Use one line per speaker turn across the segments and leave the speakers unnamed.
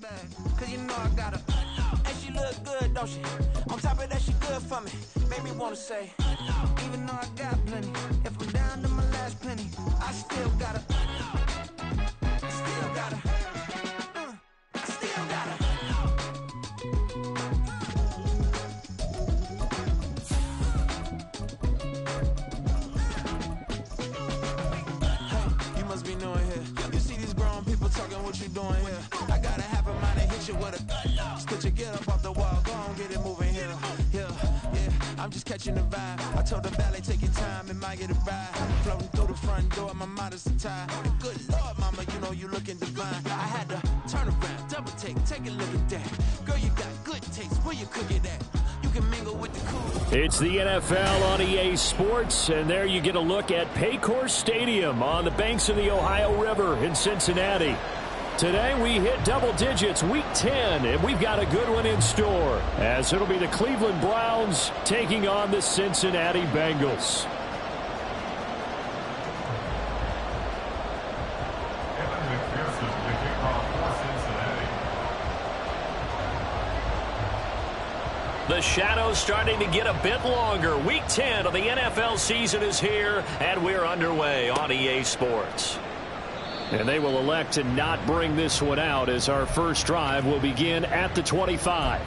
bag, cause you know I got her. And she look good, don't she? On top of that, she good for me. Made me wanna say, even though I got plenty, if I'm down to my last penny, I still got her. Still got her. I still got her. Hey, you must be new in here. You see these grown people talking, what you doing here? I gotta have a mind to hit you with a could you get up off the wall, go on, get it moving here. Yeah, I'm just catching the vibe. I told the ballet, take your time, it might get a ride. Floating through the front door, my modest attire. Good Lord, mama, you know you looking divine. I had to turn around, double take a look at that. Girl, you got good taste, where you cook it at? You can mingle with the cool.
It's the NFL on EA Sports, and there you get a look at Paycor Stadium on the banks of the Ohio River in Cincinnati. Today we hit double digits, week 10, and we've got a good one in store, as it'll be the Cleveland Browns taking on the Cincinnati Bengals. The shadows starting to get a bit longer. Week 10 of the NFL season is here, and we're underway on EA Sports. And they will elect to not bring this one out, as our first drive will begin at the 25.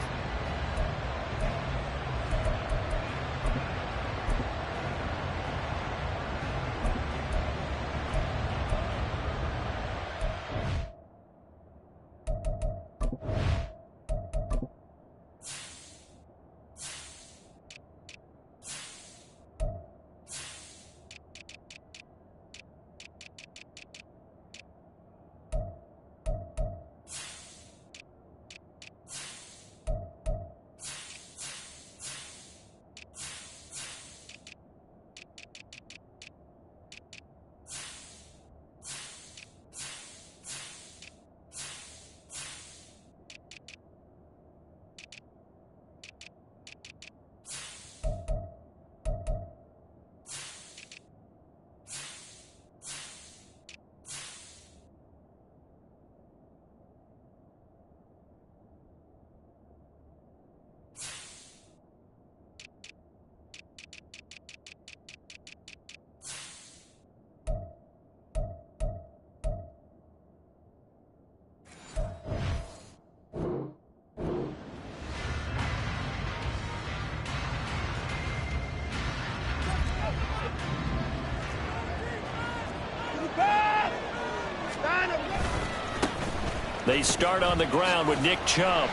They start on the ground with Nick Chubb.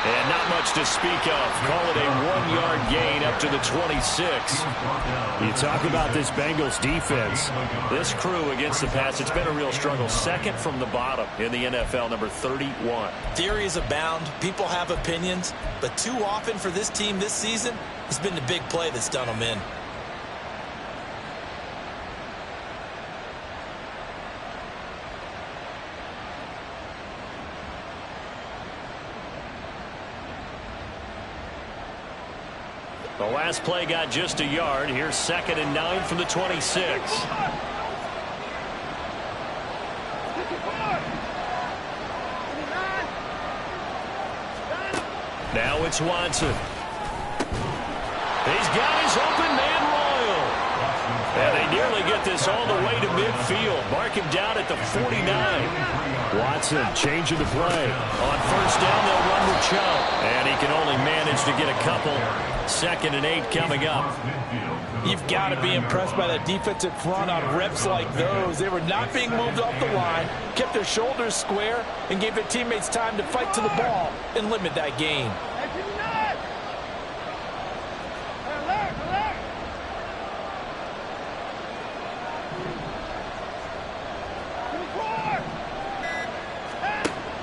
And not much to speak of. Call it a 1-yard gain up to the 26. You talk about this Bengals defense. This crew against the pass, it's been a real struggle. Second from the bottom in the NFL, number 31.
Theories abound. People have opinions. But too often for this team this season, it's been the big play that's done them in.
The last play got just a yard. Here's 2nd and 9 from the 26. Now it's Watson. He's got his open man Royal. And they nearly get this all the way to midfield. Mark him down at the 49. Watson changing the play. On first down, they'll run with Chubb. And he can only manage to get a couple. 2nd and 8 coming up.
You've got to be impressed by that defensive front on reps like those. They were not being moved off the line, kept their shoulders square, and gave their teammates time to fight to the ball and limit that gain.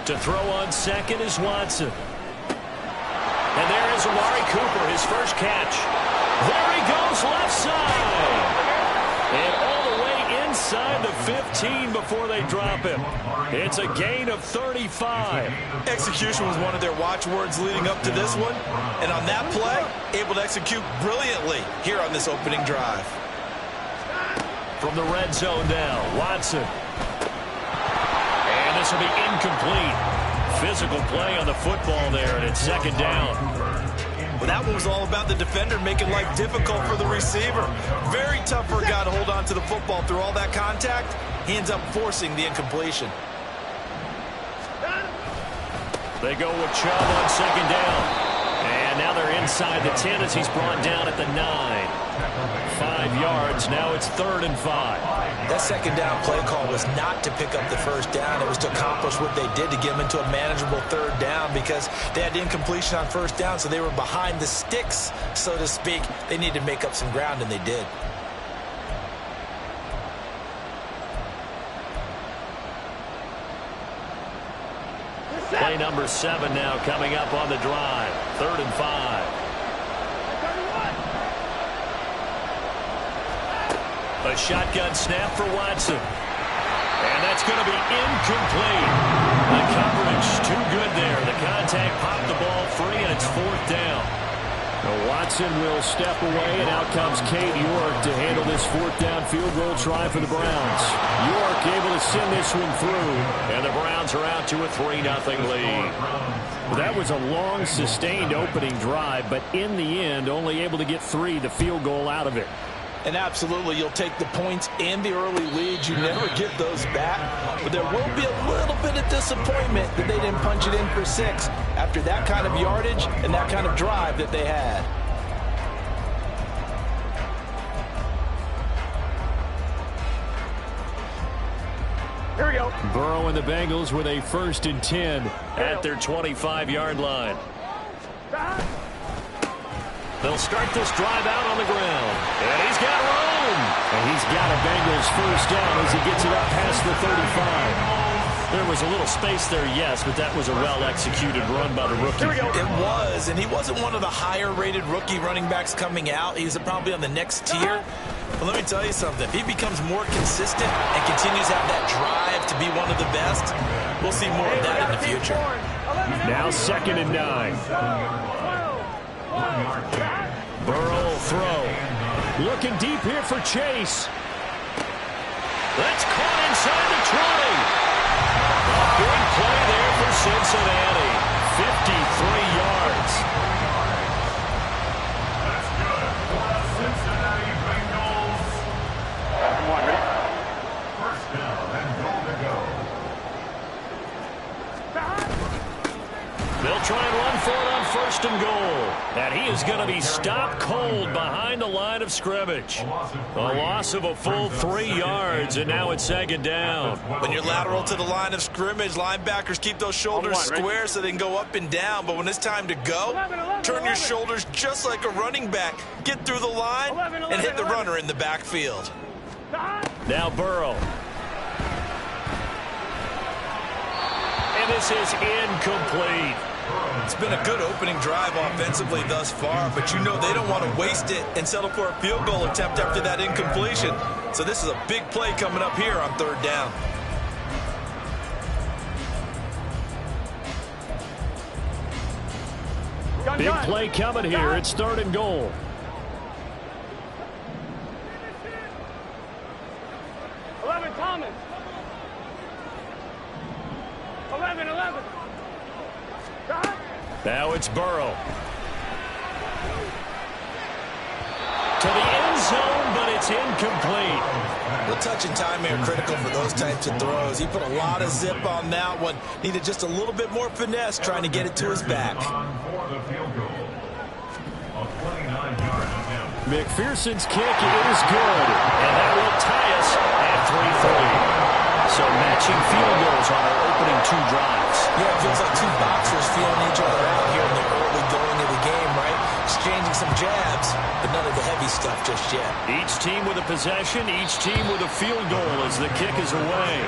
To throw on second is Watson. And there is Amari Cooper, his first catch. There he goes, left side. And all the way inside the 15 before they drop him. It's a gain of 35.
Execution was one of their watchwords leading up to this one. And on that play, able to execute brilliantly here on this opening drive.
From the red zone now, Watson. And this will be incomplete. physical play on the football there, and it's second down.
Well, that one was all about the defender making life difficult for the receiver. Very tough for a guy to hold on to the football through all that contact. He ends up forcing the incompletion.
They go with Chubb on second down. And now they're inside the 10 as he's brought down at the 9. 5 yards. Now it's 3rd and 5.
That second down play call was not to pick up the first down. It was to accomplish what they did to get them into a manageable 3rd down because they had incompletion on first down, so they were behind the sticks, so to speak. They needed to make up some ground, and they did.
Play number 7 now coming up on the drive. 3rd and 5. A shotgun snap for Watson. And that's going to be incomplete. The coverage too good there. The contact popped the ball free, and it's 4th down. Now Watson will step away, and out comes Cade York to handle this 4th down field goal try for the Browns. York able to send this one through, and the Browns are out to a 3-0 lead. Well, that was a long, sustained opening drive, but in the end, only able to get 3, the field goal out of it.
And absolutely, you'll take the points and the early leads. You never get those back. But there will be a little bit of disappointment that they didn't punch it in for 6 after that kind of yardage and that kind of drive that they had.
Here we go.
Burrow and the Bengals with a 1st and 10 at their 25-yard line. They'll start this drive out on the ground. And he's got room. And he's got a Bengals first down as he gets it up past the 35. There was a little space there, yes, but that was a well-executed run by the rookie.
Here we go. It was, and he wasn't one of the higher-rated rookie running backs coming out. He's probably on the next tier. But let me tell you something. If he becomes more consistent and continues to have that drive to be one of the best, we'll see more of that in the future.
Now 2nd and 9. Burrow will throw. Looking deep here for Chase. That's caught inside the 20. A big play there for Cincinnati. 53 yards.
That's good. Cincinnati Bengals. Come on, ready? First down and goal to go.
They'll try and run for it on 1st and goal. And he is going to be stopped cold behind the line of scrimmage. A loss of a full 3 yards, and now it's 2nd down.
When you're lateral to the line of scrimmage, linebackers keep those shoulders square so they can go up and down. But when it's time to go, turn your shoulders just like a running back. Get through the line and hit the runner in the backfield.
Now Burrow. And this is incomplete.
It's been a good opening drive offensively thus far, but you know they don't want to waste it and settle for a field goal attempt after that incompletion. So this is a big play coming up here on 3rd down.
Big play coming here. It's 3rd and goal.
Thomas. 11.
Now it's Burrow. To the end zone, but it's incomplete.
The touch and timing are critical for those types of throws. He put a lot of zip on that one. Needed just a little bit more finesse trying to get it to his back.
McPherson's kick is good, and that will tie us at 3-3. So matching field goals on our opening 2 drives.
Yeah, it feels like 2 boxers feeling each other out here in the early going of the game, right? Exchanging some jabs, but none of the heavy stuff just yet.
Each team with a possession, each team with a field goal as the kick is away.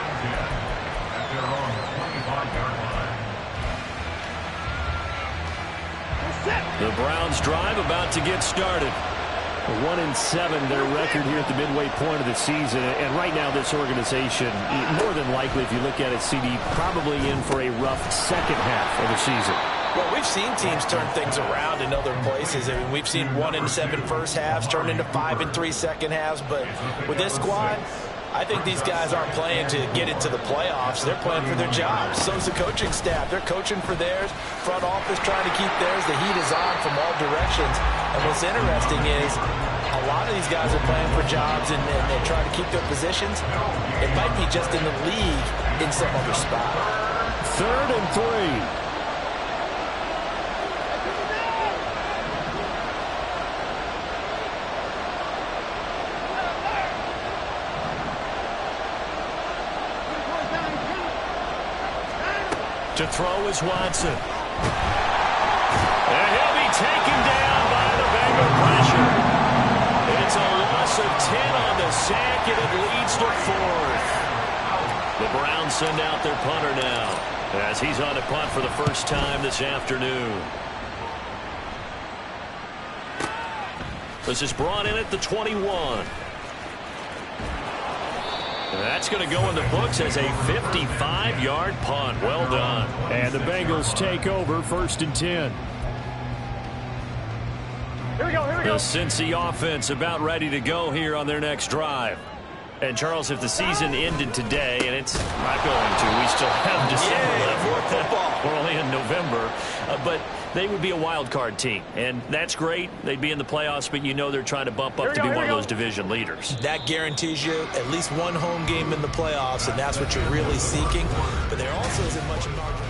The Browns drive about to get started. 1-7 their record here at the midway point of the season, and right now this organization, more than likely if you look at it, CD, probably in for a rough second half of the season.
Well, we've seen teams turn things around in other places. I mean, we've seen 1-7 first halves turn into 5-3 second halves, but with this squad, I think these guys aren't playing to get into the playoffs. They're playing for their jobs. So is the coaching staff. They're coaching for theirs. Front office trying to keep theirs. The heat is on from all directions. And what's interesting is a lot of these guys are playing for jobs and they're trying to keep their positions. It might be just in the league in some other spot.
3rd and 3. To throw is Watson. And he'll be taken down by the Bengal pressure. It's a loss of 10 on the sack, and it leads to 4th. The Browns send out their punter now, as he's on a punt for the first time this afternoon. This is brought in at the 21. That's going to go in the books as a 55-yard punt. Well done. And the Bengals take over 1st and 10.
Here we go.
The Cincy offense about ready to go here on their next drive. And, Charles, if the season ended today, and it's not going to, we still have December left.
More football.
We're only in November. But they would be a wild card team. And that's great. They'd be in the playoffs, but you know they're trying to bump up to be one of those division leaders.
That guarantees you at least one home game in the playoffs, and that's what you're really seeking. But there also isn't much margin.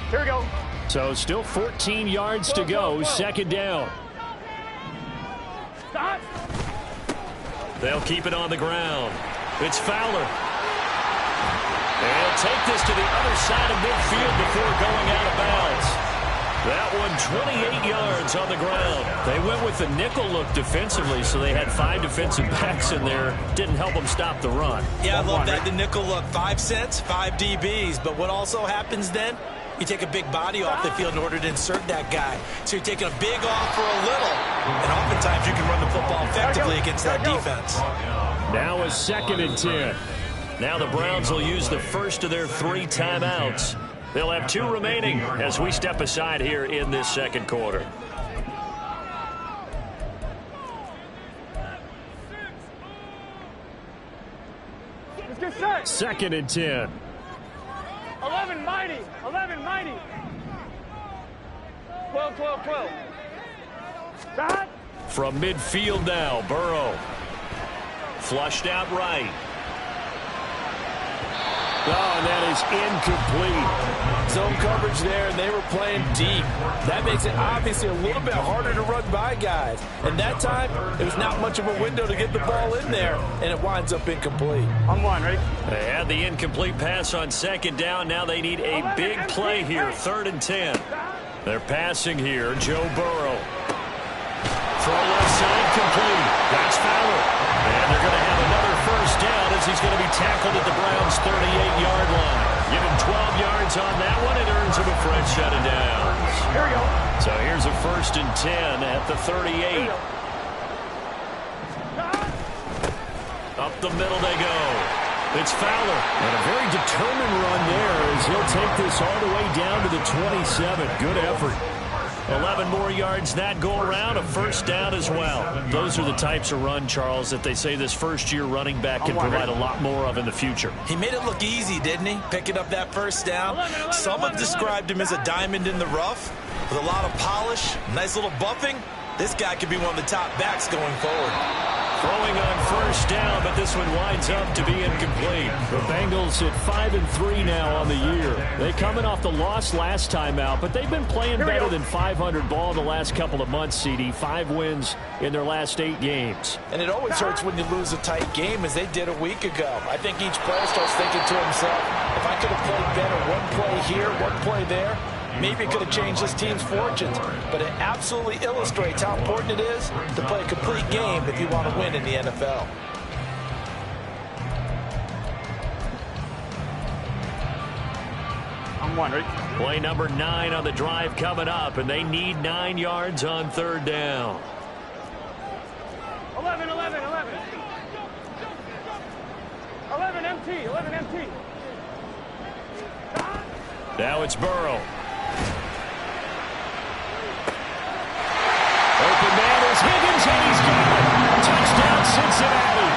Here we go.
So still 14 yards to go. 2nd down.
Stop.
They'll keep it on the ground. It's Fowler. And he'll take this to the other side of midfield before going out of bounds. That one 28 yards on the ground. They went with the nickel look defensively, so they had 5 defensive backs in there. Didn't help them stop the run.
Yeah, I love that. The nickel look. 5 cents, 5 DBs. But what also happens then? You take a big body off the field in order to insert that guy. So you're taking a big off for a little. And oftentimes you can run the football effectively against that defense.
Now a 2nd and 10. Now the Browns will use the first of their 3 timeouts. They'll have 2 remaining as we step aside here in this 2nd quarter.
Let's get set.
2nd and 10.
11 mighty. 11 mighty. 12, 12, 12. Stop.
From midfield now, Burrow. Flushed out right. Oh, and that is incomplete.
Zone coverage there, and they were playing deep. That makes it obviously a little bit harder to run by guys. And that time, it was not much of a window to get the ball in there, and it winds up incomplete.
On 1, ready?
They had the incomplete pass on 2nd down. Now they need a big play here, 3rd and 10. They're passing here, Joe Burrow. Throw left side complete. That's Fowler. And they're going to have another 1st down as he's going to be tackled at the Browns' 38-yard line. Give him 12 yards on that one. It earns him a fresh set of downs.
Here we go.
So here's a 1st and 10 at the 38. Up the middle they go. It's Fowler. And a very determined run there as he'll take this all the way down to the 27. Good effort. 11 more yards that go around, a 1st down as well. Those are the types of run, Charles, that they say this first-year running back can provide a lot more of in the future.
He made it look easy, didn't he? Picking up that 1st down. Some have described him as a diamond in the rough with a lot of polish, nice little buffing. This guy could be one of the top backs going forward.
Throwing on 1st down, but this one winds up to be incomplete. The Bengals at 5-3 now on the year. They coming off the loss last time out, but they've been playing better than 500 ball the last couple of months, CD. 5 wins in their last 8 games.
And it always hurts when you lose a tight game, as they did a week ago. I think each player starts thinking to himself, if I could have played better one play here, one play there, maybe it could have changed this team's fortunes. But it absolutely illustrates how important it is to play a complete game if you want to win in the NFL.
On 1, ready?
Play number 9 on the drive coming up, and they need 9 yards on 3rd down.
11, 11, 11. MT, 11 MT.
Now it's Burrow. Open man is Higgins, and he's got it. Touchdown, Cincinnati.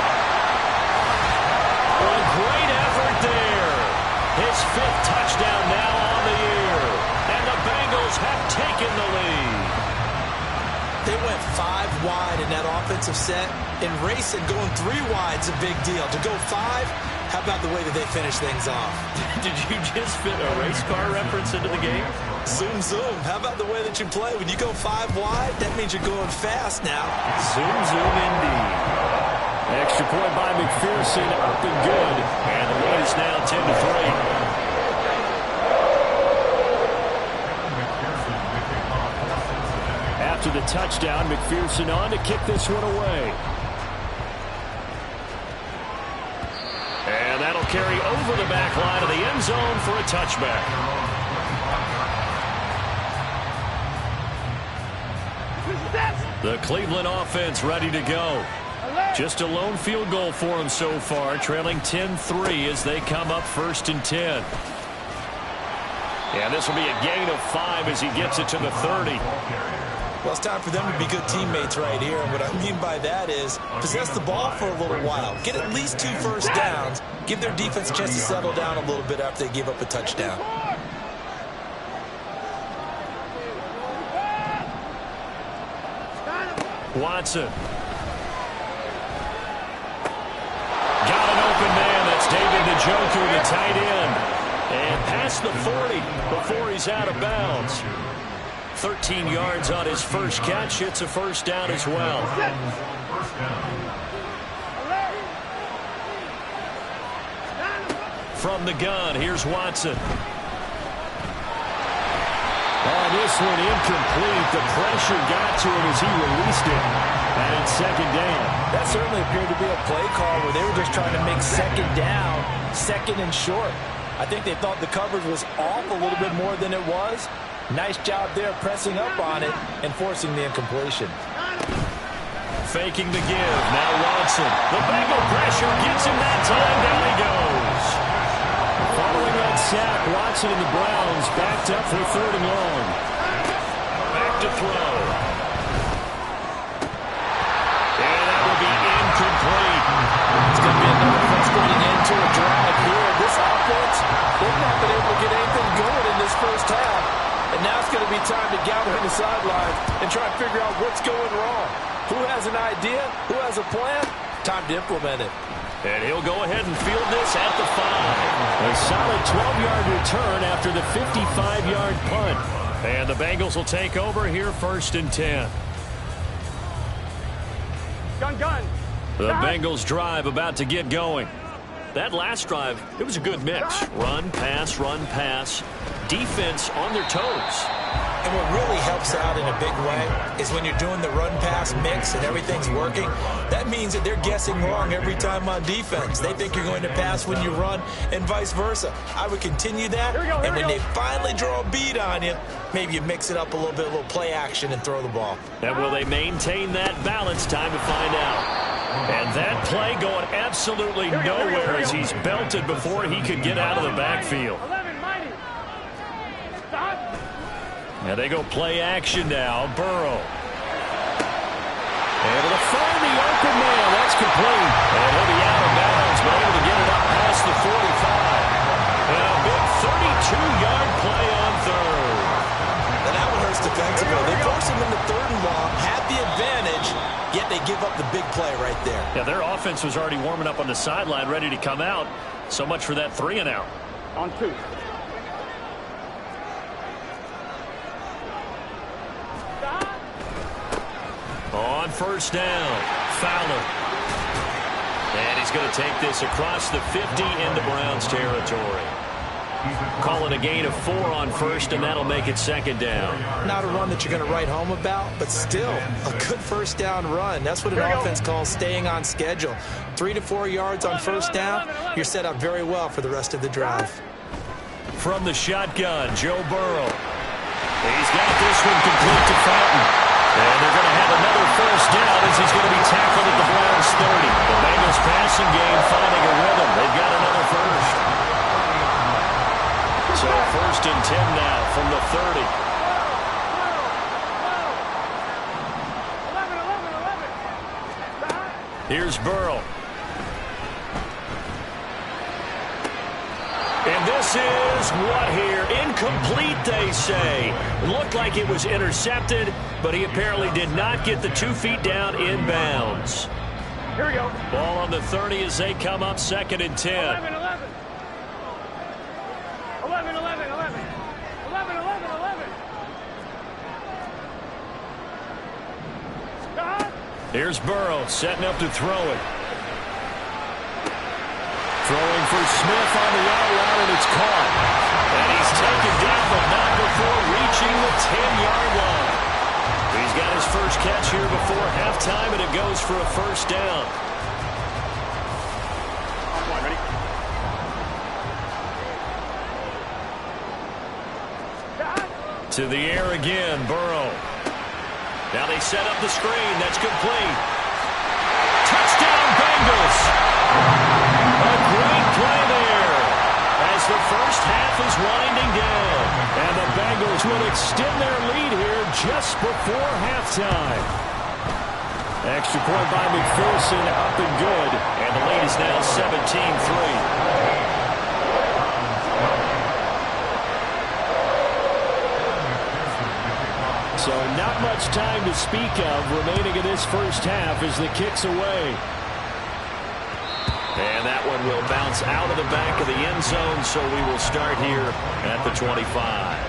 A great effort there. His 5th touchdown now on the year. And the Bengals have taken the lead.
They went 5 wide in that offensive set. In racing, going 3 wide is a big deal. To go 5, how about the way that they finish things off?
Did you just fit a race car reference into the game?
Zoom, zoom. How about the way that you play? When you go 5 wide, that means you're going fast now.
Zoom, zoom indeed. Extra point by McPherson, up and good. And the lead is now 10-3. After the touchdown, McPherson on to kick this one away. And that'll carry over the back line of the end zone for a touchback. The Cleveland offense ready to go. Just a lone field goal for them so far, trailing 10-3 as they come up 1st and 10. And this will be a gain of 5 as he gets it to the 30.
Well, it's time for them to be good teammates right here. And what I mean by that is possess the ball for a little while. Get at least 2 first downs. Give their defense a chance to settle down a little bit after they give up a touchdown.
Watson. Got an open man. That's David Njoku, the tight end. And past the 40 before he's out of bounds. 13 yards on his first catch. It's a first down as well. From the gun, here's Watson. Oh, this one incomplete. The pressure got to him as he released it. And it's 2nd down.
That certainly appeared to be a play call where they were just trying to make 2nd down, 2nd and short. I think they thought the coverage was off a little bit more than it was. Nice job there pressing up on it and forcing the incompletion.
Faking the give. Now Watson. The Bengal pressure gets him that time. Down he goes. Following that sack, Watson and the Browns backed up for 3rd and long. Back to throw. And that will be incomplete.
It's going to be another frustrating end to a drive here. This offense, they've not been able to get anything going in this first half. And now it's going to be time to gather on the sideline and try and figure out what's going wrong. Who has an idea? Who has a plan? Time to implement it.
And he'll go ahead and field this at the 5. A solid 12-yard return after the 55-yard punt. And the Bengals will take over here 1st and 10.
Gun.
The Bengals drive about to get going. That last drive, it was a good mix. Run, pass. Defense on their toes.
And what really helps out in a big way is when you're doing the run-pass mix and everything's working, that means that they're guessing wrong every time on defense. They think you're going to pass when you run and vice versa. I would continue that, and when they finally draw a beat on you, maybe you mix it up a little bit, a little play action and throw the ball.
And will they maintain that balance? Time to find out. And that play going absolutely nowhere as he's belted before he could get out of the backfield.
11 mighty. Stop.
And they go play action now. Burrow. Able to find the open man. That's complete. And he'll be out of bounds, but able to get it up past the 45. And a big 32-yard play on 3rd.
And that one hurts defensively. They force him into 3rd and long, had the advantage, yet they give up the big play right there.
Yeah, their offense was already warming up on the sideline, ready to come out. So much for that 3 and out.
On 2.
On 1st down, Fowler. And he's going to take this across the 50 into Browns territory. Call it a gain of 4 on 1st, and that'll make it 2nd down.
Not a run that you're going to write home about, but still a good 1st down run. That's what an offense calls staying on schedule. 3 to 4 yards on 1st down, you're set up very well for the rest of the drive.
From the shotgun, Joe Burrow. He's got this one complete to Fountain. And they're going to have another 1st down as he's going to be tackled at the Browns 30. The Bengals passing game finding a rhythm. They've got another Burrow. And this is what here? Incomplete, they say. Looked like it was intercepted, but he apparently did not get the 2 feet down in bounds.
Here we go.
Ball on the 30 as they come up 2nd and 10.
11, 11. 11, 11, 11. 11, 11, 11. Stop.
Here's Burrow setting up to throw it. Throwing for Smith on the out route, and it's caught. And he's taken down, but not before reaching the 10-yard line. He's got his first catch here before halftime, and it goes for a first down.
Ready?
To the air again, Burrow. Now they set up the screen. That's complete. Touchdown, Bengals. A great play there as the first half is winding down. And the Bengals will extend their lead here just before halftime. Extra point by McPherson, up and good. And the lead is now 17-3. So not much time to speak of remaining in this first half as the kick's away. And that one will bounce out of the back of the end zone, so we will start here at the 25.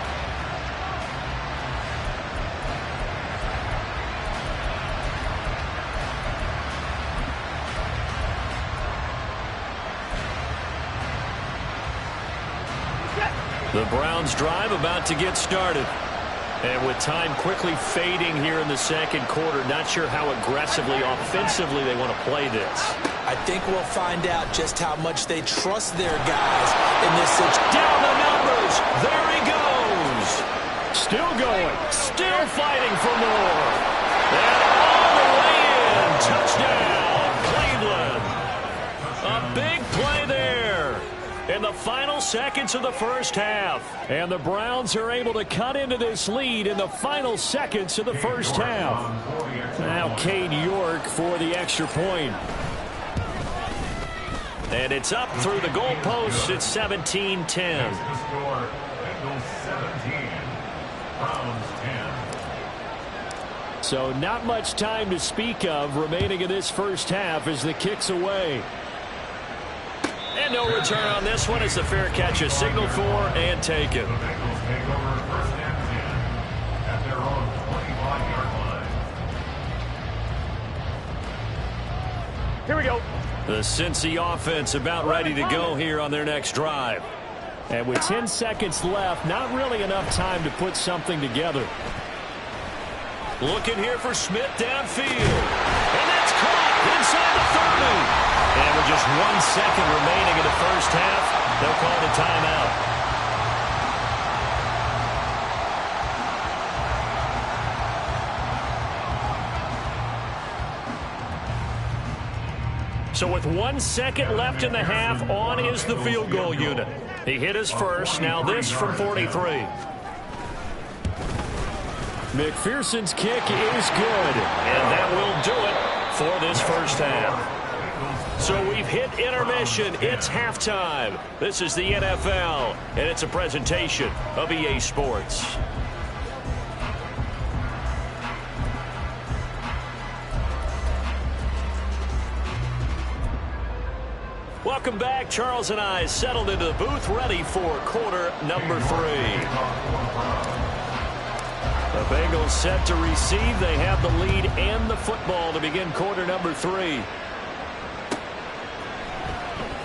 The Browns drive about to get started. And with time quickly fading here in the second quarter, not sure how aggressively, offensively they want to play this.
I think we'll find out just how much they trust their guys in this situation.
Down the numbers. There he goes. Still going. Still fighting for more. And all the way in. Touchdown, Cleveland. A big play there in the final seconds of the first half. And the Browns are able to cut into this lead in the final seconds of the first half. Now Cade York for the extra point. And it's up through the goalposts. It's 17-10. So not much time to speak of remaining in this first half as the kick's away. And no return on this one as the fair catch is signaled for and taken.
Here we go.
The Cincy offense about ready to go here on their next drive. And with 10 seconds left, not really enough time to put something together. Looking here for Smith downfield. And that's caught inside the 30. And with just 1 second remaining in the first half, they'll call the timeout. So with 1 second left in the half, on is the field goal unit. He hit his first. Now this from 43. McPherson's kick is good. And that will do it for this first half. So we've hit intermission. It's halftime. This is the NFL, and it's a presentation of EA Sports. Welcome back. Charles and I settled into the booth, ready for quarter number 3. The Bengals set to receive. They have the lead and the football to begin quarter number 3.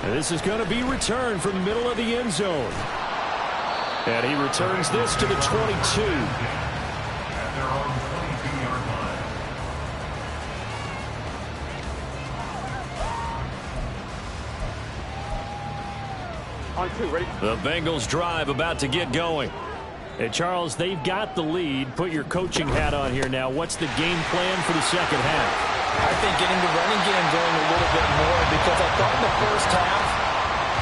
And this is going to be returned from the middle of the end zone. And he returns this to the 22.
On 2, ready?
The Bengals drive about to get going. And Charles, they've got the lead. Put your coaching hat on here now. What's the game plan for the second half?
I think getting the running game going a little bit more, because I thought in the first half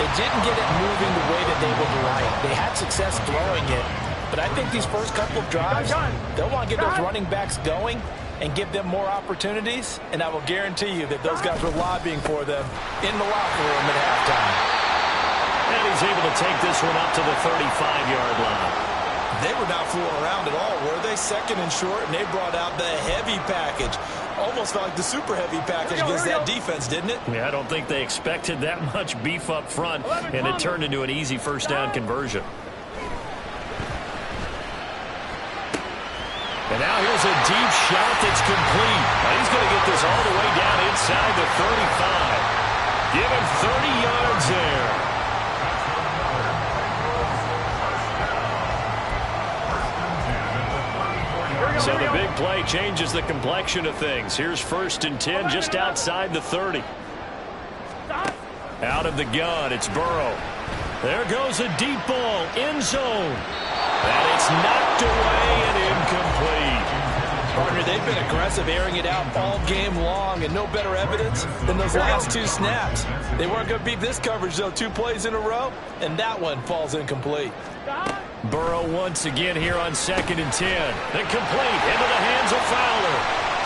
they didn't get it moving the way that they would like. They had success throwing it, but I think these first couple of drives, they'll want to get those running backs going and give them more opportunities, and I will guarantee you that those guys were lobbying for them in the locker room at halftime.
And he's able to take this one up to the 35-yard line.
They were not fooling around at all, were they? Second and short, and they brought out the heavy package. Almost felt like the super heavy package against that defense, didn't it?
Yeah, I don't think they expected that much beef up front, and it turned into an easy first down conversion. And now here's a deep shot that's complete. Now he's going to get this all the way down inside the 35. Give him 30 yards there. So the big play changes the complexion of things. Here's 1st and 10 just outside the 30. Out of the gun, it's Burrow. There goes a deep ball, end zone. And it's knocked away and incomplete.
Partner, they've been aggressive, airing it out all game long, and no better evidence than those last 2 snaps. They weren't going to beat this coverage, though. 2 plays in a row, and that one falls incomplete.
Burrow once again here on 2nd and 10. Then complete into the hands of Fowler.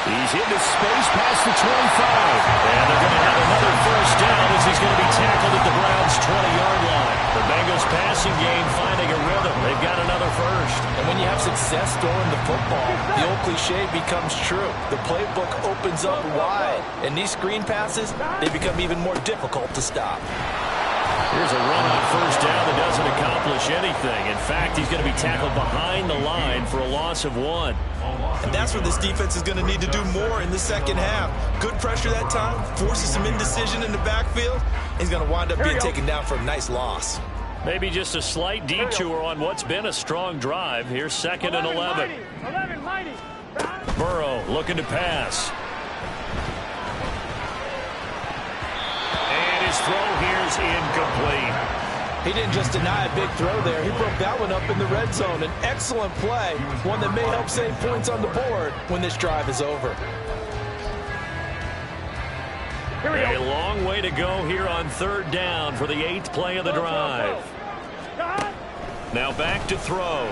He's into space past the 25. And they're going to have another first down as he's going to be tackled at the Browns' 20-yard line. The Bengals passing game finding a rhythm. They've got another first.
And when you have success throwing the football, the old cliche becomes true. The playbook opens up wide. And these screen passes, they become even more difficult to stop.
Here's a run on first down that doesn't accomplish anything. In fact, he's going to be tackled behind the line for a loss of 1.
And that's where this defense is going to need to do more in the second half. Good pressure that time, forces some indecision in the backfield. He's going to wind up being taken down for a nice loss.
Maybe just a slight detour on what's been a strong drive. Here's 2nd and 11. Burrow looking to pass. And his throw here is incomplete.
He didn't just deny a big throw there. He broke that one up in the red zone. An excellent play, one that may help save points on the board when this drive is over.
A long way to go here on 3rd down for the 8th play of the drive. Now back to throw.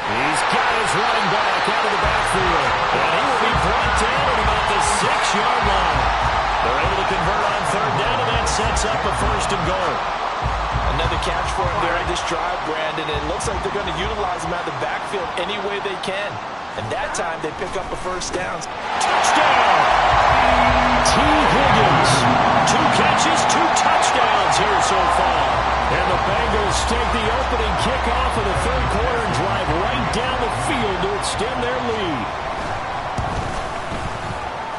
He's got his running back out of the backfield. And he will be brought down at about the 6-yard line. They're able to convert on 3rd down, and that sets up a 1st and goal.
Another catch for him there in this drive, Brandon. It looks like they're going to utilize him out of the backfield any way they can. And that time they pick up a 1st down.
Touchdown! T. Higgins. 2 catches, 2 touchdowns here so far. And the Bengals take the opening kickoff of the 3rd quarter and drive right down the field to extend their lead.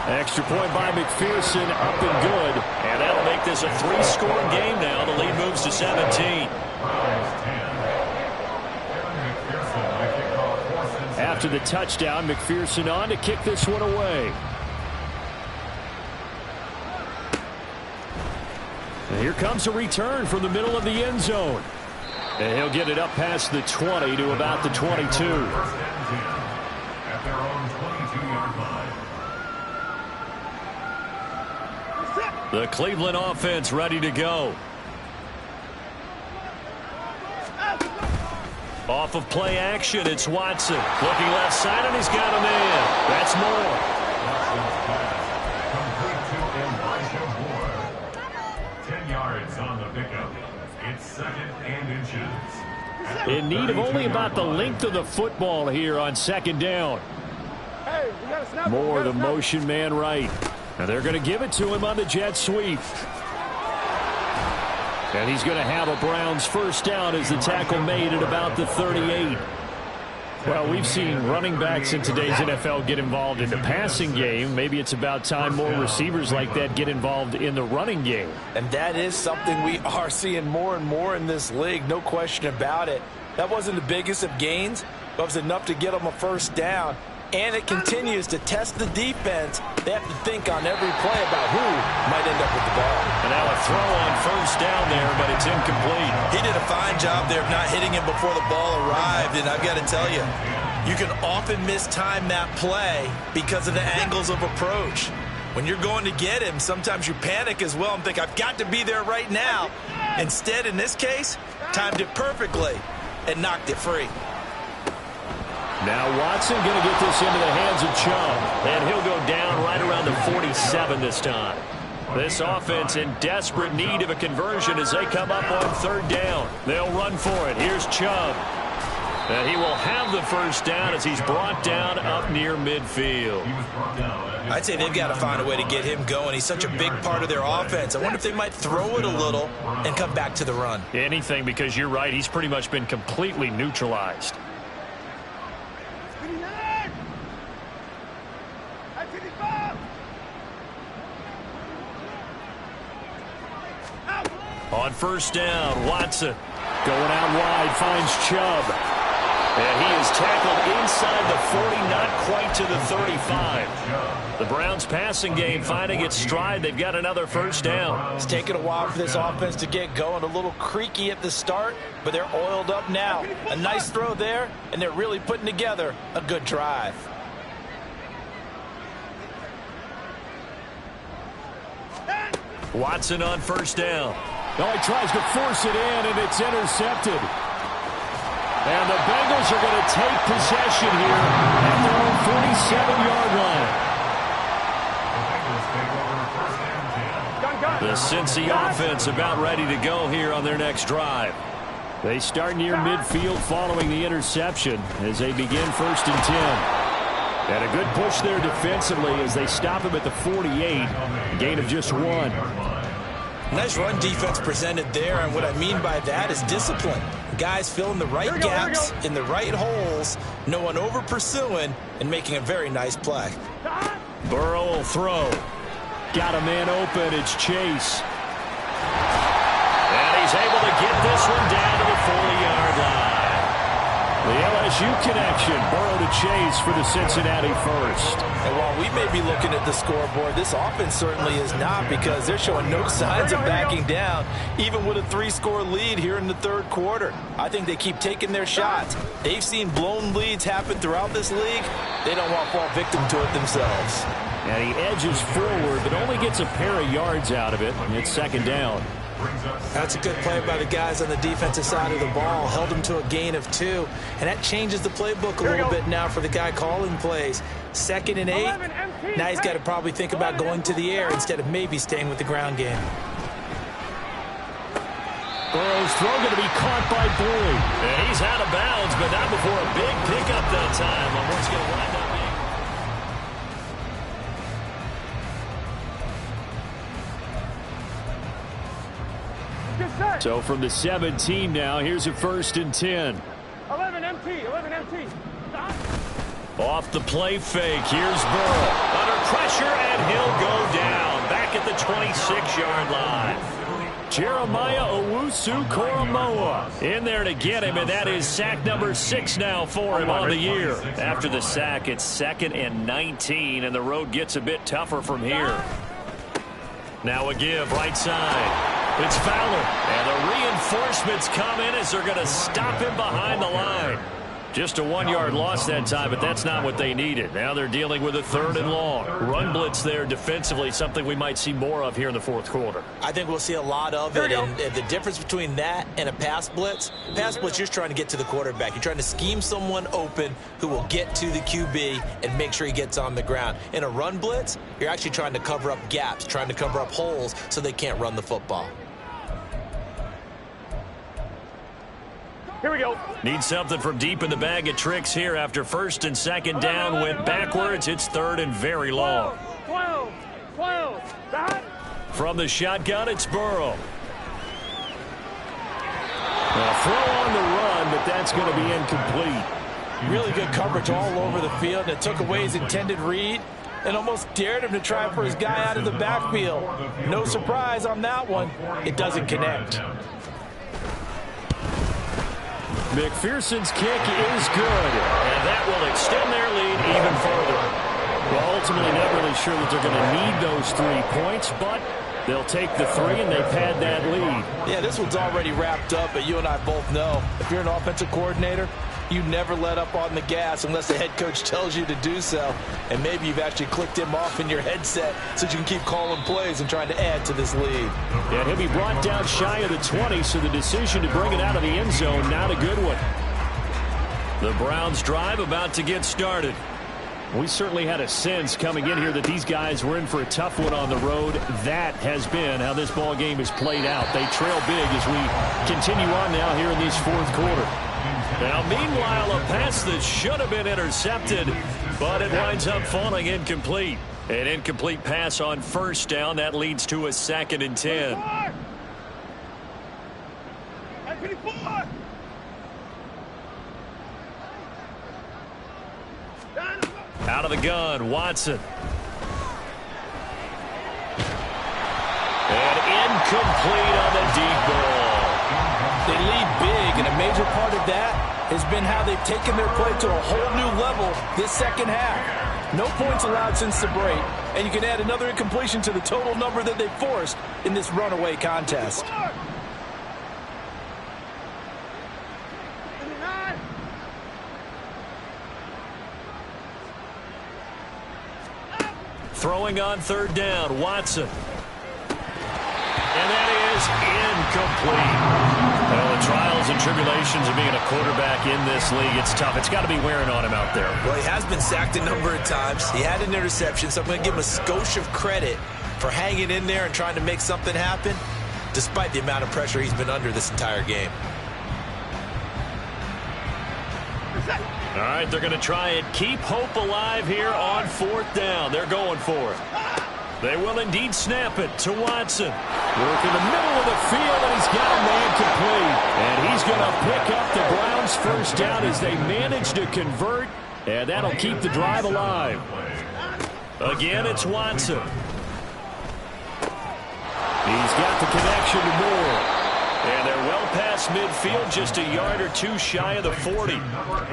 Extra point by McPherson, up and good. And that'll make this a 3-score game now. The lead moves to 17. After the touchdown, McPherson on to kick this one away. And here comes a return from the middle of the end zone. And he'll get it up past the 20 to about the 22.
At their own 22-yard line.
The Cleveland offense ready to go. Off of play action, it's Watson. Looking left side, and he's got him in. That's Moore.
Complete to Elijah Moore. 10 yards on the pickup. It's 2nd and inches.
In need of only about the length of the football here on 2nd down. Moore, the motion man right. Now they're going to give it to him on the jet sweep. And he's going to have a Browns 1st down as the tackle made at about the 38. Well, we've seen running backs in today's NFL get involved in the passing game. Maybe it's about time more receivers like that get involved in the running game.
And that is something we are seeing more and more in this league, no question about it. That wasn't the biggest of gains, but it was enough to get them a 1st down. And it continues to test the defense. They have to think on every play about who might end up with the ball.
And now a throw on 1st down there, but it's incomplete.
He did a fine job there of not hitting him before the ball arrived. And I've got to tell you, you can often mistime that play because of the angles of approach. When you're going to get him, sometimes you panic as well and think, I've got to be there right now. Instead, in this case, timed it perfectly and knocked it free.
Now Watson going to get this into the hands of Chubb, and he'll go down right around the 47 this time. This offense in desperate need of a conversion as they come up on third down. They'll run for it. Here's Chubb. And he will have the first down as he's brought down up near midfield.
I'd say they've got to find a way to get him going. He's such a big part of their offense. I wonder if they might throw it a little and come back to the run.
Anything, because you're right. He's pretty much been completely neutralized. On first down, Watson going out wide, finds Chubb. And he is tackled inside the 40, not quite to the 35. The Browns passing game finding its stride. They've got another first down.
It's taken a while for this offense to get going. A little creaky at the start, but they're oiled up now. A nice throw there, and they're really putting together a good drive.
Watson on first down. Oh, he tries to force it in, and it's intercepted. And the Bengals are going to take possession here at their own 47-yard line. The Cincy offense about ready to go here on their next drive. They start near midfield following the interception as they begin first and 10. And a good push there defensively as they stop him at the 48. Gain of just 1.
Nice run defense presented there, and what I mean by that is discipline. Guys filling the right gaps in the right holes, no one over pursuing, and making a very nice play.
Burrow will throw. Got a man open. It's Chase. And he's able to get this one down to the 40-yard line. The LSU connection, Burrow to Chase for the Cincinnati first.
And while we may be looking at the scoreboard, this offense certainly is not, because they're showing no signs of backing down, even with a 3-score lead here in the third quarter. I think they keep taking their shots. They've seen blown leads happen throughout this league. They don't want to fall victim to it themselves.
And he edges forward, but only gets a pair of yards out of it, and it's second down.
That's a good play by the guys on the defensive side of the ball. Held them to a gain of 2. And that changes the playbook a little bit now for the guy calling plays. 2nd and 8. Now he's got to probably think about going to the air instead of maybe staying with the ground game.
Burrow's throw going to be caught by Boyd. And he's out of bounds, but not before a big pickup that time on what's going to wind up being. So from the 17 now, here's a 1st and 10.
11 MT, 11 MT. Stop.
Off the play fake, here's Burrow. Under pressure, and he'll go down. Back at the 26-yard line. Jeremiah Owusu-Koramoah in there to get him, and that is sack number 6 now for him on the year. After the sack, it's 2nd and 19, and the road gets a bit tougher from here. Now a give, right side. It's Fowler, and the reinforcements come in as they're going to stop him behind the line. Just a 1-yard loss that time, but that's not what they needed. Now they're dealing with a 3rd and long. Run blitz there defensively, something we might see more of here in the fourth quarter.
I think we'll see a lot of it, and the difference between that and a pass blitz, you're just trying to get to the quarterback. You're trying to scheme someone open who will get to the QB and make sure he gets on the ground. In a run blitz, you're actually trying to cover up gaps, trying to cover up holes so they can't run the football.
Here we go.
Need something from deep in the bag of tricks here after 1st and 2nd down. Went backwards. It's 3rd and very long.
12.
From the shotgun, it's Burrow. A throw on the run, but that's going to be incomplete.
Really good coverage all over the field, and it took away his intended read and almost dared him to try for his guy out of the backfield. No surprise on that one. It doesn't connect.
McPherson's kick is good, and that will extend their lead even further. Well, ultimately not really sure that they're going to need those 3 points, but they'll take the 3 and they pad that lead.
Yeah, this one's already wrapped up, but you and I both know if you're an offensive coordinator, you never let up on the gas unless the head coach tells you to do so. And maybe you've actually clicked him off in your headset so you can keep calling plays and trying to add to this lead.
And he'll be brought down shy of the 20, so the decision to bring it out of the end zone, not a good one. The Browns drive about to get started. We certainly had a sense coming in here that these guys were in for a tough one on the road. That has been how this ball game has played out. They trail big as we continue on now here in this fourth quarter. Now, meanwhile, a pass that should have been intercepted, but it winds up falling incomplete. An incomplete pass on first down. That leads to a 2nd and 10. Out of the gun, Watson. And incomplete on the deep ball.
They lead big, and a major part of that has been how they've taken their play to a whole new level this second half. No points allowed since the break, and you can add another incompletion to the total number that they forced in this runaway contest.
Throwing on 3rd down, Watson. And that is incomplete. Well, the trials and tribulations of being a quarterback in this league, it's tough. It's got to be wearing on him out there.
Well, he has been sacked a number of times. He had an interception, so I'm going to give him a skosh of credit for hanging in there and trying to make something happen, despite the amount of pressure he's been under this entire game.
All right, they're going to try and keep hope alive here on 4th down. They're going for it. They will indeed snap it to Watson. Work in the middle of the field, and he's got a man complete. And he's going to pick up the Browns' first down as they manage to convert, and that'll keep the drive alive. Again, it's Watson. He's got the connection to Moore. And they're well past midfield, just a yard or two shy of the 40.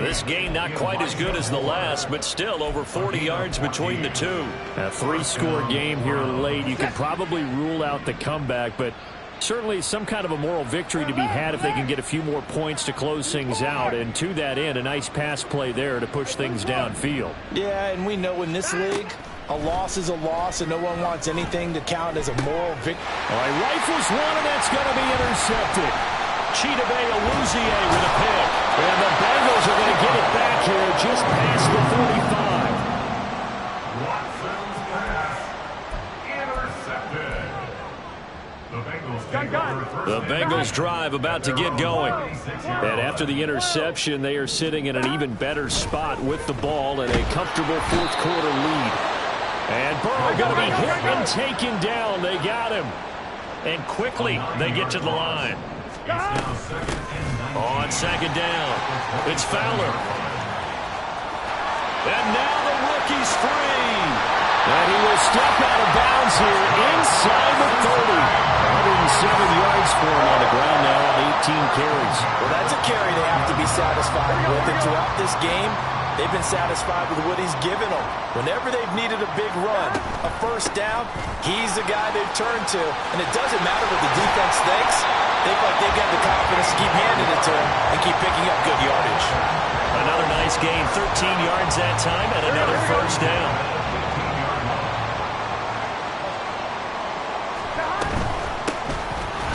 This gain not quite as good as the last, but still over 40 yards between the two. A 3-score game here late. You could probably rule out the comeback, but certainly some kind of a moral victory to be had if they can get a few more points to close things out. And to that end, a nice pass play there to push things downfield.
Yeah, and we know in this league, a loss is a loss, and no one wants anything to count as a moral victory.
All right, rifles one, and that's going to be intercepted. Cheetah Bay Awuzie with a pick. And the Bengals are going to get it back here just past the 45.
Watson's pass intercepted. The Bengals take over first
The
and
Bengals drive about to get going. And after the interception, they are sitting in an even better spot with the ball and a comfortable fourth quarter lead. And Burrow going to be hit and taken down. They got him. And quickly, they get to the line. On 2nd down, it's Fowler. And now the rookie's free. And he will step out of bounds here inside the 30. 107 yards for him on the ground now on 18 carries.
Well, that's a carry they have to be satisfied with. And throughout this game, they've been satisfied with what he's given them. Whenever they've needed a big run, a first down, he's the guy they've turned to. And it doesn't matter what the defense thinks. They feel like they've got the confidence to keep handing it to him and keep picking up good yardage.
Another nice gain, 13 yards that time, and another first down.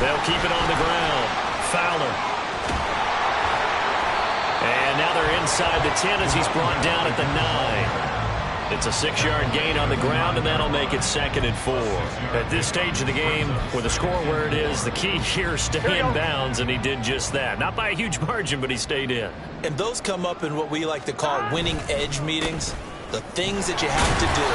They'll keep it on the ground. Fowler. And now they're inside the 10 as he's brought down at the 9. It's a 6-yard gain on the ground, and that'll make it 2nd and 4. At this stage of the game, with the score where it is, the key here, stay in bounds, and he did just that. Not by a huge margin, but he stayed in.
And those come up in what we like to call winning edge meetings. The things that you have to do,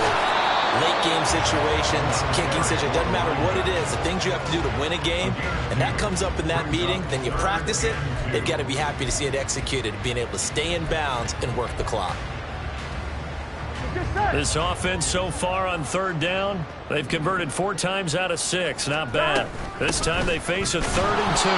late game situations, kicking situations, doesn't matter what it is, the things you have to do to win a game, and that comes up in that meeting, then you practice it, they've got to be happy to see it executed, being able to stay in bounds and work the clock.
This offense so far on 3rd down, they've converted 4 times out of 6. Not bad. This time they face a 3rd and 2.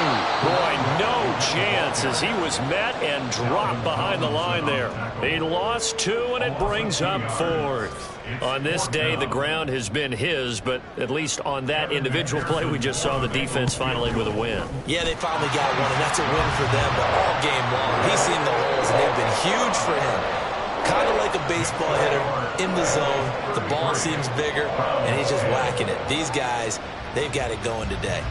Boy, no chance as he was met and dropped behind the line there. He lost 2, and it brings up 4th. On this day, the ground has been his, but at least on that individual play, we just saw the defense finally with a win.
Yeah, they finally got one, and that's a win for them, but all game long, he's seen the holes, and they've been huge for him. Kind of like a baseball hitter in the zone. The ball seems bigger, and he's just whacking it. These guys, they've got it going today.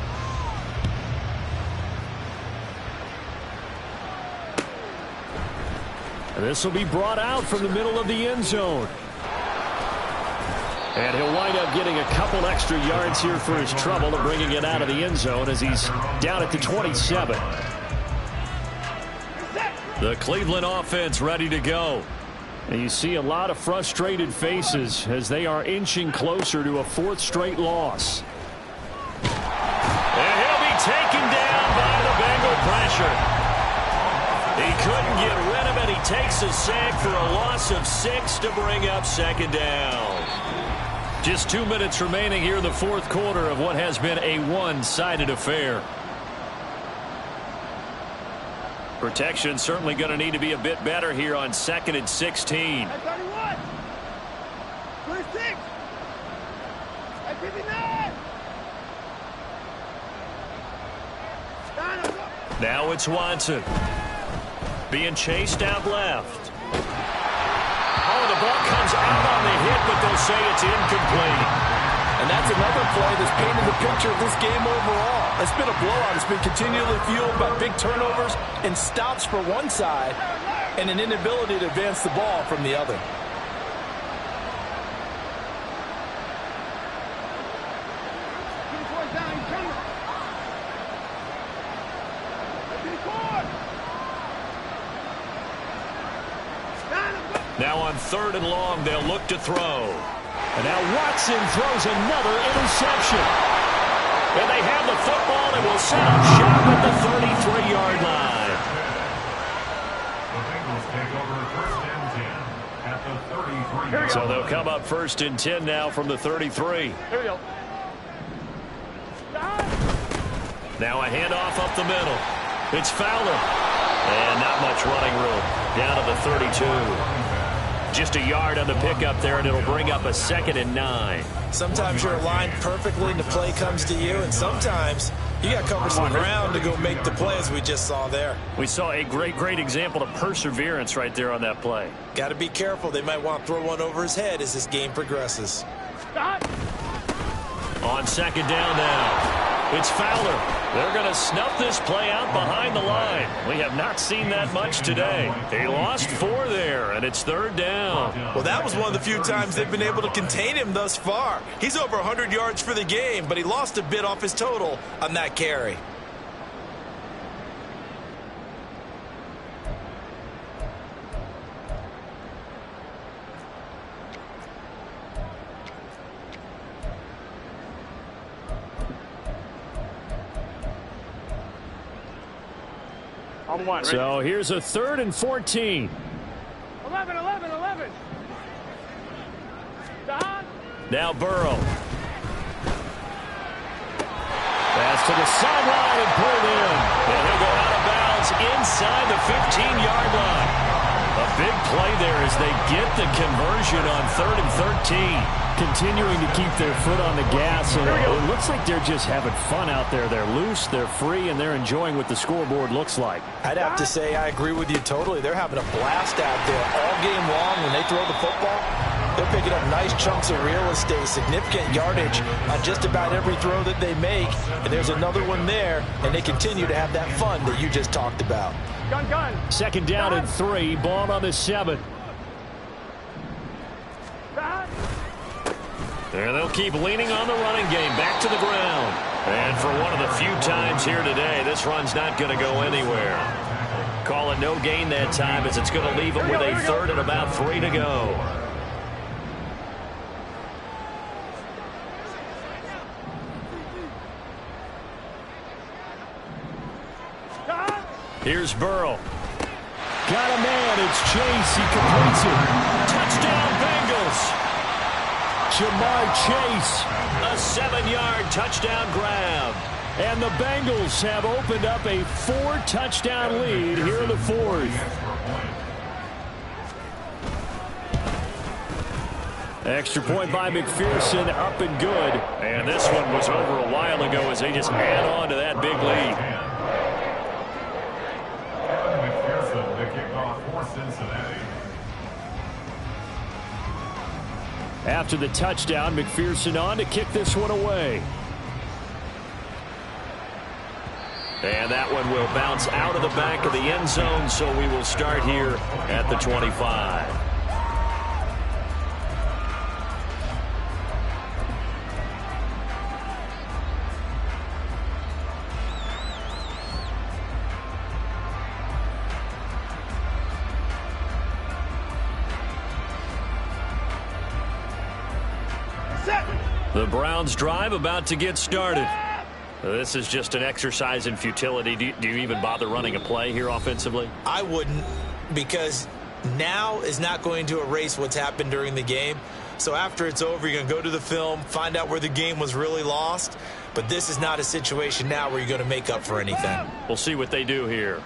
This will be brought out from the middle of the end zone. And he'll wind up getting a couple extra yards here for his trouble and bringing it out of the end zone as he's down at the 27. The Cleveland offense ready to go. And you see a lot of frustrated faces as they are inching closer to a fourth straight loss. And he'll be taken down by the Bengal pressure. He couldn't get rid of it. He takes a sack for a loss of 6 to bring up second down. Just 2 minutes remaining here in the fourth quarter of what has been a one-sided affair. Protection certainly going to need to be a bit better here on 2nd and 16.
31. 26. 59.
Now it's Watson. Being chased out left. Oh, the ball comes out on the hit, but they'll say it's incomplete.
And that's another play that's painted the picture of this game overall. It's been a blowout. It's been continually fueled by big turnovers and stops for one side and an inability to advance the ball from the other.
Now on 3rd and long, they'll look to throw. And now Watson throws another interception. And they have the football and will set up shop at the 33-yard line.
The Bengals take over 1st and 10 at the 33.
So they'll come up 1st and 10 now from the 33.
Here we go.
Now a handoff up the middle. It's Fowler. And not much running room. Down to the 32. Just a yard on the pickup there, and it'll bring up a 2nd and 9.
Sometimes you're aligned perfectly and the play comes to you, and sometimes you got to cover some ground to go make the play, as we just saw there.
We saw a great example of perseverance right there on that play.
Got to be careful. They might want to throw one over his head as this game progresses.
On 2nd down now. It's Fowler. They're going to snuff this play out behind the line. We have not seen that much today. They lost 4 there, and it's 3rd down.
Well, that was one of the few times they've been able to contain him thus far. He's over 100 yards for the game, but he lost a bit off his total on that carry.
So here's a 3rd and 14.
11.
Now Burrow. Pass to the sideline and pulled in. And he'll go out of bounds inside the 15-yard line. A big play there as they get the conversion on 3rd and 13. Continuing to keep their foot on the gas, and it looks like they're just having fun out there. They're loose, they're free, and they're enjoying what the scoreboard looks like.
I'd have to say I agree with you totally. They're having a blast out there all game long. When they throw the football, they're picking up nice chunks of real estate, significant yardage on just about every throw that they make. And there's another one there, and they continue to have that fun that you just talked about.
Gun.
2nd down and 3, ball on the 7. And they'll keep leaning on the running game back to the ground. And for one of the few times here today, this run's not going to go anywhere. Call it no gain that time, as it's going to leave it with a 3rd and about 3 to go. Here's Burrow. Got a man. It's Chase. He completes it. Touchdown, Bengals. Jamar Chase, a 7-yard touchdown grab. And the Bengals have opened up a 4-touchdown lead here in the 4th. Extra point by McPherson, up and good. And this one was over a while ago as they just add on to that big lead.
McPherson to kick off for Cincinnati.
After the touchdown, McPherson on to kick this one away. And that one will bounce out of the back of the end zone, so we will start here at the 25. The Browns drive about to get started. This is just an exercise in futility. Do you even bother running a play here offensively?
I wouldn't, because now is not going to erase what's happened during the game. So after it's over, you're going to go to the film, find out where the game was really lost. But this is not a situation now where you're going to make up for anything.
We'll see what they do here.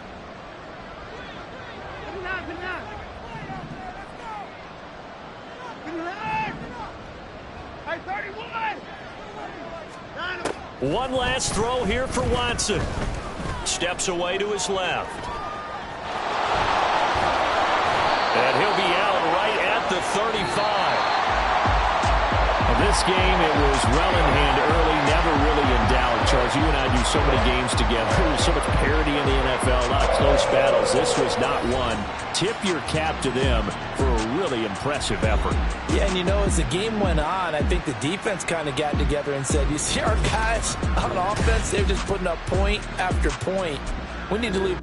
One last throw here for Watson. Steps away to his left. And he'll be out right at the 35. In this game, it was well in hand early, never really in doubt. Charles, you and I do so many games together. There's so much parity in the NFL, a lot of close battles. This was not one. Tip your cap to them for a really impressive effort.
Yeah, and you know, as the game went on, I think the defense kind of got together and said, you see our guys on offense, they're just putting up point after point. We need to leave